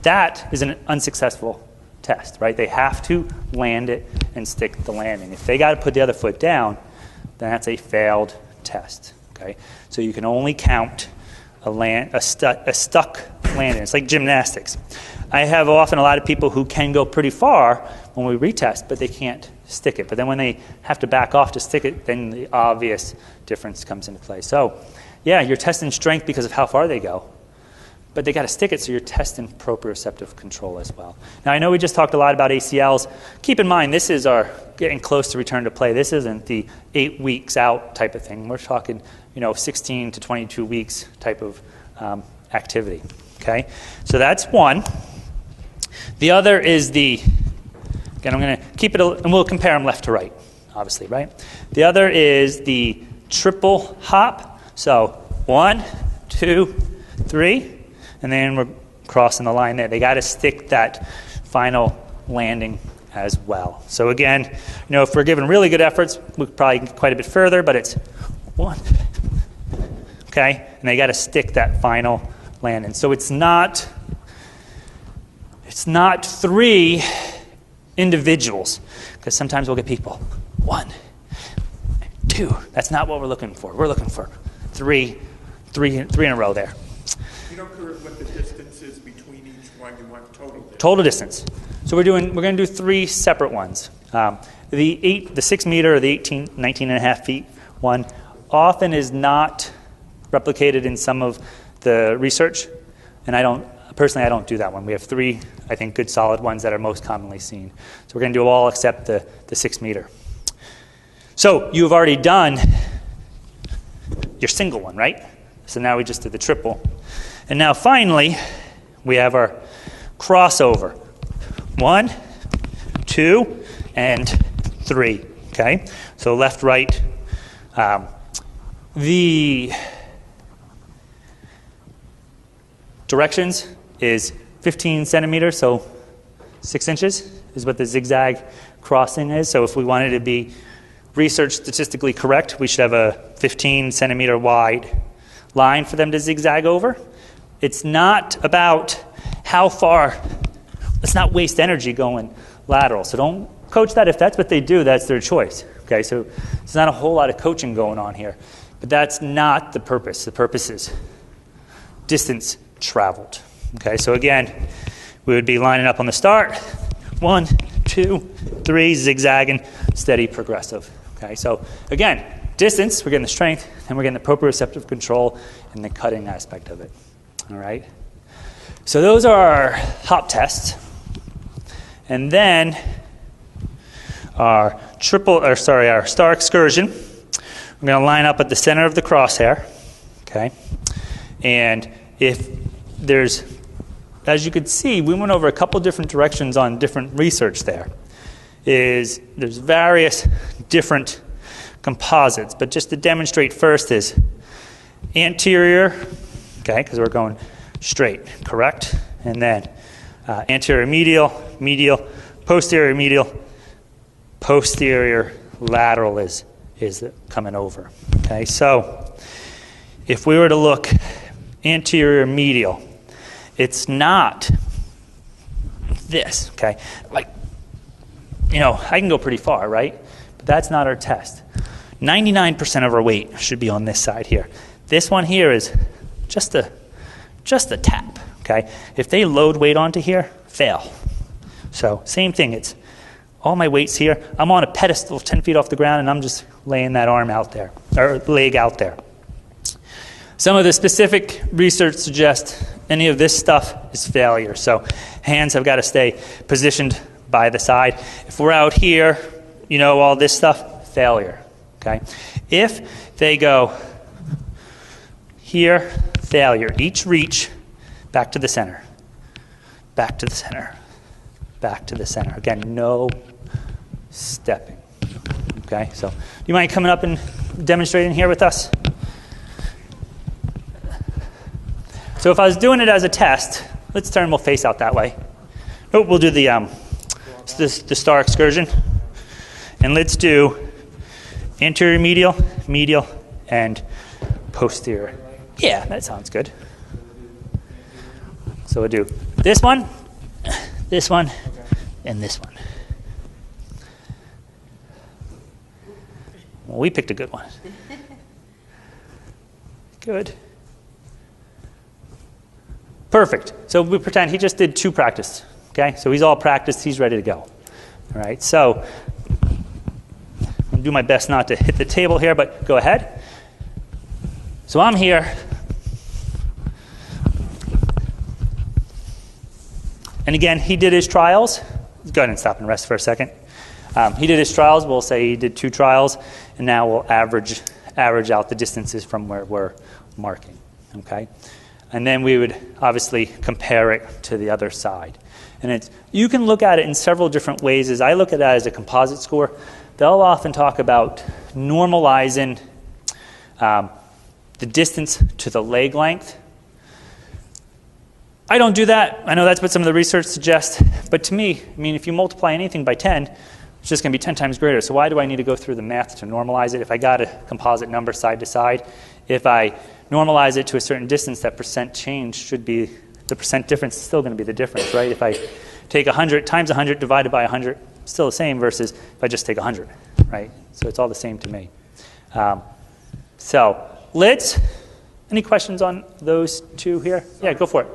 that is an unsuccessful test, right? They have to land it and stick the landing. If they got to put the other foot down, then that's a failed test, okay? So you can only count a stuck landing. It's like gymnastics. I have often a lot of people who can go pretty far when we retest, but they can't stick it. But then when they have to back off to stick it, then the obvious difference comes into play. So, yeah, you're testing strength because of how far they go, but they got to stick it, so you're testing proprioceptive control as well. Now, I know we just talked a lot about ACLs. Keep in mind, this is our getting close to return to play. This isn't the 8 weeks out type of thing. We're talking, 16 to 22 weeks type of activity, okay? So that's one. The other is again, I'm going to keep it, and we'll compare them left to right, obviously, right? The other is the triple hop. So 1, 2, 3, and then we're crossing the line there. They got to stick that final landing as well. So again, if we're giving really good efforts, we could probably get quite a bit further, but it's 1, okay? And they got to stick that final landing. So it's not 3 individuals, because sometimes we'll get people 1, 2. That's not what we're looking for. We're looking for three in a row there. You don't care what the distance is between each one. You want total distance. Total distance. So we're going to do 3 separate ones. The 6 meter or the 19 and a half feet one often is not replicated in some of the research, and I don't do that one. We have 3, I think, good solid ones that are most commonly seen. So we're going to do all except the 6 meter. So you've already done your single one, right? So now we just did the triple. And now finally, we have our crossover. 1, 2, and 3, okay? So left, right. The directions is 15 centimeters, so 6 inches is what the zigzag crossing is. So if we wanted to be research statistically correct, we should have a 15 centimeter wide line for them to zigzag over. It's not about how far. Let's not waste energy going lateral. So don't coach that. If that's what they do, that's their choice. Okay, so it's not a whole lot of coaching going on here. But that's not the purpose. The purpose is distance traveled. Okay, so again, we would be lining up on the start. 1, 2, 3, zigzagging, steady, progressive. Okay, so again, distance, we're getting the strength, and we're getting the proprioceptive control and the cutting aspect of it. All right? So those are our hop tests. And then our star excursion. We're going to line up at the center of the crosshair. Okay? And if there's, as you could see, we went over a couple different directions on different research there. There's various different composites, but just to demonstrate first is anterior, okay, because we're going straight, correct? And then anterior medial, posterior medial, posterior lateral is coming over. Okay, so if we were to look anterior medial, it's not this, okay? Like, I can go pretty far, right? But that's not our test. 99% of our weight should be on this side here. This one here is just a tap, okay? If they load weight onto here, fail. So same thing, it's all my weight's here. I'm on a pedestal 10 feet off the ground, and I'm just laying that arm out there, or leg out there. Some of the specific research suggests any of this stuff is failure. So hands have got to stay positioned by the side. If we're out here, all this stuff, failure, okay? If they go here, failure. Each reach, back to the center, back to the center, back to the center. Again, no stepping, okay? So do you mind coming up and demonstrating here with us? So if I was doing it as a test, let's turn, we'll face out that way. Nope, we'll do the star excursion. And let's do anterior medial, and posterior. Yeah, that sounds good. So we'll do this one, and this one. Well, we picked a good one. Good. Perfect. So we pretend he just did 2 practice. Okay, so he's all practiced. He's ready to go. All right. So I'm going to do my best not to hit the table here, but go ahead. So I'm here. And again, he did his trials. Go ahead and stop and rest for a second. He did his trials. We'll say he did 2 trials, and now we'll average out the distances from where we're marking. Okay, and then we would obviously compare it to the other side. And you can look at it in several different ways. As I look at that as a composite score, they'll often talk about normalizing the distance to the leg length. I don't do that. I know that's what some of the research suggests. But to me, I mean, if you multiply anything by 10, it's just going to be 10 times greater. So why do I need to go through the math to normalize it? If I got a composite number side to side, if I normalize it to a certain distance, that percent change should be, the percent difference is still going to be the difference, right? If I take 100 times 100 divided by 100, still the same versus if I just take 100, right? So it's all the same to me. Any questions on those 2 here? Yeah, go for it.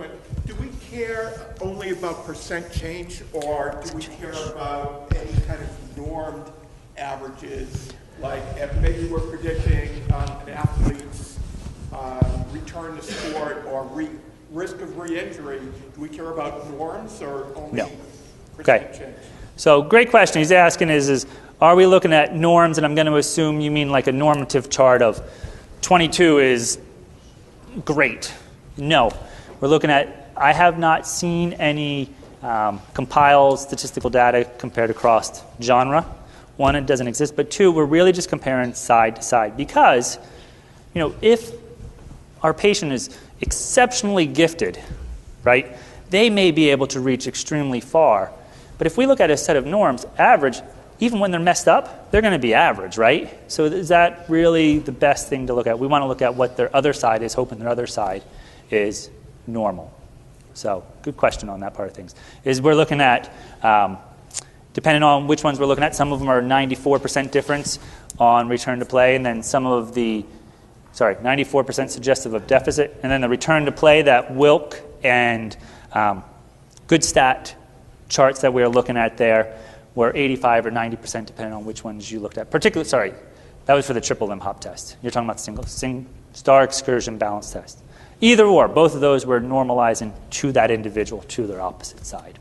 Do we care only about percent change, or do we care about any kind of normed averages? Like if maybe we're predicting an athlete's return to sport or risk of re-injury, do we care about norms or only percent change? So great question. He's asking is are we looking at norms? And I'm going to assume you mean like a normative chart of 22 is great. No. We're looking at, I have not seen any compiled statistical data compared across genre. 1, it doesn't exist. But 2, we're really just comparing side to side. Because, if our patient is exceptionally gifted, right, they may be able to reach extremely far. But if we look at a set of norms, average, even when they're messed up, they're going to be average, right? So is that really the best thing to look at? We want to look at what their other side is, hoping their other side is normal. So good question on that part of things. Is we're looking at, depending on which ones we're looking at, some of them are 94% difference on return to play, and then some of the, 94% suggestive of deficit, and then the return to play, that Wilk and good stat charts that we're looking at there were 85 or 90% depending on which ones you looked at. Particularly, that was for the triple limb hop test. You're talking about the star excursion balance test. Either or, both of those were normalizing to that individual, to their opposite side.